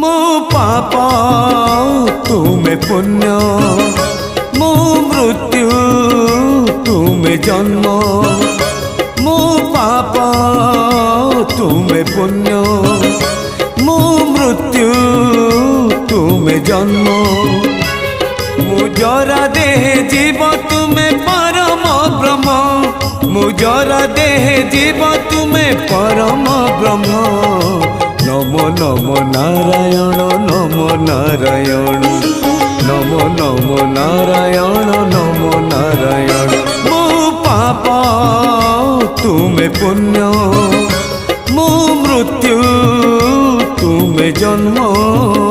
मो पाप तुमे पुण्य मो मृत्यु तुमे जन्म मो पाप तुमे पुण्य मो मृत्यु तुमे जन्म मुजरा देह जीव तुमे परम ब्रह्म मुजरा देह जीव तुमे परम ब्रह्म नमो नमो नारायण नमो नारायण नमो नमो नारायण नमो नारायण मो पाप तुमे पुण्य मो मृत्यु तुमे जन्म।